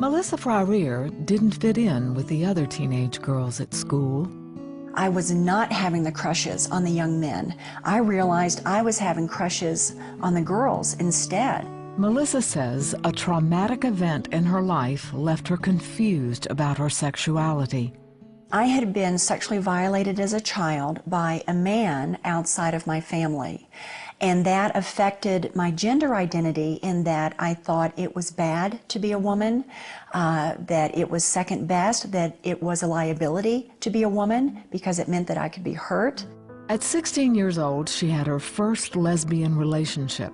Melissa Fryrear didn't fit in with the other teenage girls at school. I was not having the crushes on the young men. I realized I was having crushes on the girls instead. Melissa says a traumatic event in her life left her confused about her sexuality. I had been sexually violated as a child by a man outside of my family, and that affected my gender identity in that I thought it was bad to be a woman, that it was second best, that it was a liability to be a woman because it meant that I could be hurt. At 16 years old, she had her first lesbian relationship.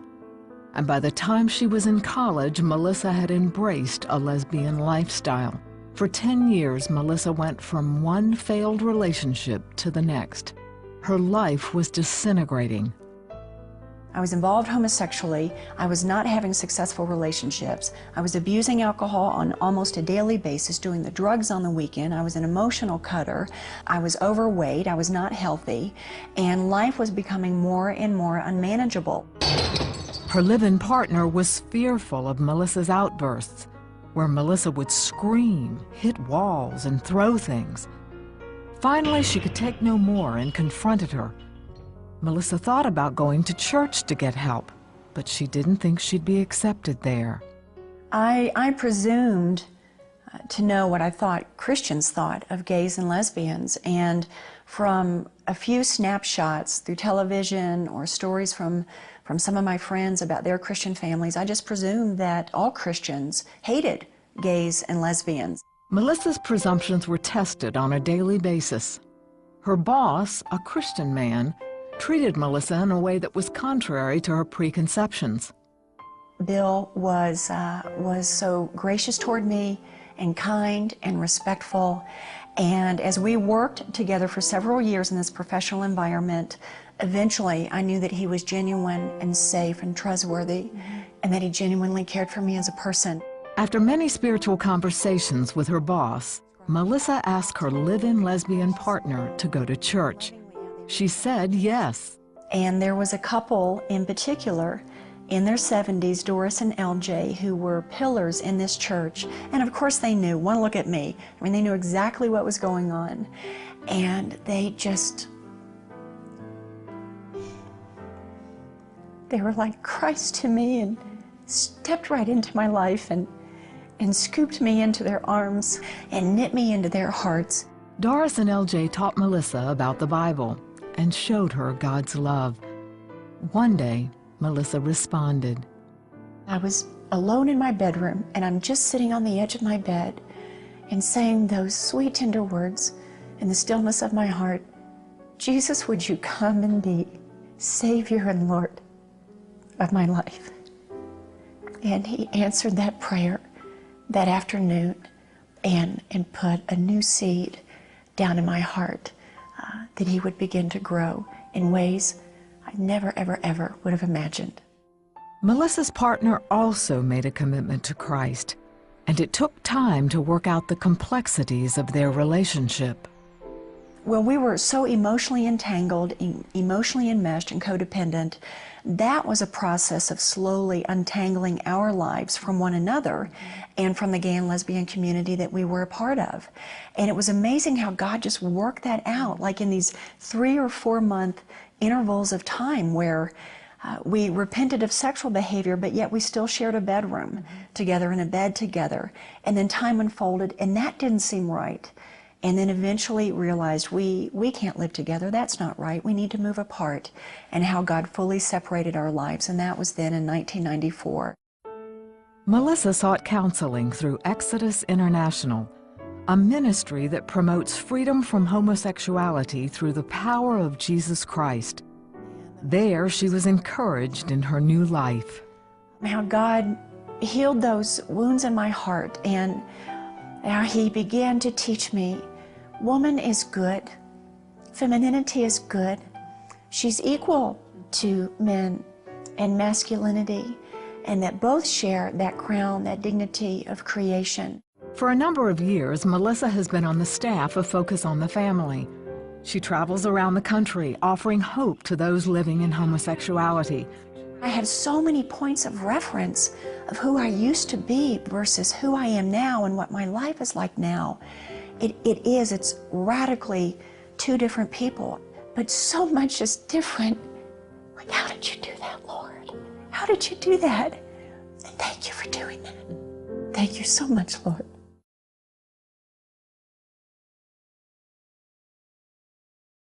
And by the time she was in college, Melissa had embraced a lesbian lifestyle. For 10 years, Melissa went from one failed relationship to the next. Her life was disintegrating. I was involved homosexually. I was not having successful relationships. I was abusing alcohol on almost a daily basis, doing the drugs on the weekend. I was an emotional cutter. I was overweight. I was not healthy. And life was becoming more and more unmanageable. Her live-in partner was fearful of Melissa's outbursts, where Melissa would scream, hit walls, and throw things. Finally, she could take no more and confronted her. Melissa thought about going to church to get help, but she didn't think she'd be accepted there. I presumed to know what I thought Christians thought of gays and lesbians, and from a few snapshots through television or stories from some of my friends about their Christian families, I just presumed that all Christians hated gays and lesbians. Melissa's presumptions were tested on a daily basis. Her boss, a Christian man, treated Melissa in a way that was contrary to her preconceptions. Bill was so gracious toward me and kind and respectful, and as we worked together for several years in this professional environment, eventually I knew that he was genuine and safe and trustworthy, and that he genuinely cared for me as a person. After many spiritual conversations with her boss, Melissa asked her live-in lesbian partner to go to church. She said yes. And there was a couple in particular in their 70s, Doris and LJ, who were pillars in this church. And of course they knew, one look at me, I mean, they knew exactly what was going on. And they were like Christ to me and stepped right into my life and scooped me into their arms and knit me into their hearts. Doris and LJ taught Melissa about the Bible and showed her God's love. One day, Melissa responded. I was alone in my bedroom, and I'm just sitting on the edge of my bed and saying those sweet, tender words in the stillness of my heart, Jesus, would you come and be Savior and Lord of my life? And he answered that prayer that afternoon and put a new seed down in my heart that he would begin to grow in ways I never, ever, ever would have imagined. Melissa's partner also made a commitment to Christ, and it took time to work out the complexities of their relationship. Well, we were so emotionally entangled, emotionally enmeshed and codependent. That was a process of slowly untangling our lives from one another and from the gay and lesbian community that we were a part of. And it was amazing how God just worked that out, like in these 3 or 4 month intervals of time where we repented of sexual behavior, but yet we still shared a bedroom together and a bed together. And then time unfolded, and that didn't seem right. And then eventually realized we can't live together. That's not right. We need to move apart. And how God fully separated our lives. And that was then in 1994. Melissa sought counseling through Exodus International, a ministry that promotes freedom from homosexuality through the power of Jesus Christ. There, she was encouraged in her new life. How God healed those wounds in my heart, and how he began to teach me, woman is good, femininity is good, she's equal to men and masculinity, and that both share that crown, that dignity of creation. For a number of years, Melissa has been on the staff of Focus on the Family. She travels around the country offering hope to those living in homosexuality. I had so many points of reference of who I used to be versus who I am now and what my life is like now. It's radically two different people, but so much is different. Like, how did you do that, Lord? How did you do that? And thank you for doing that. Thank you so much, Lord.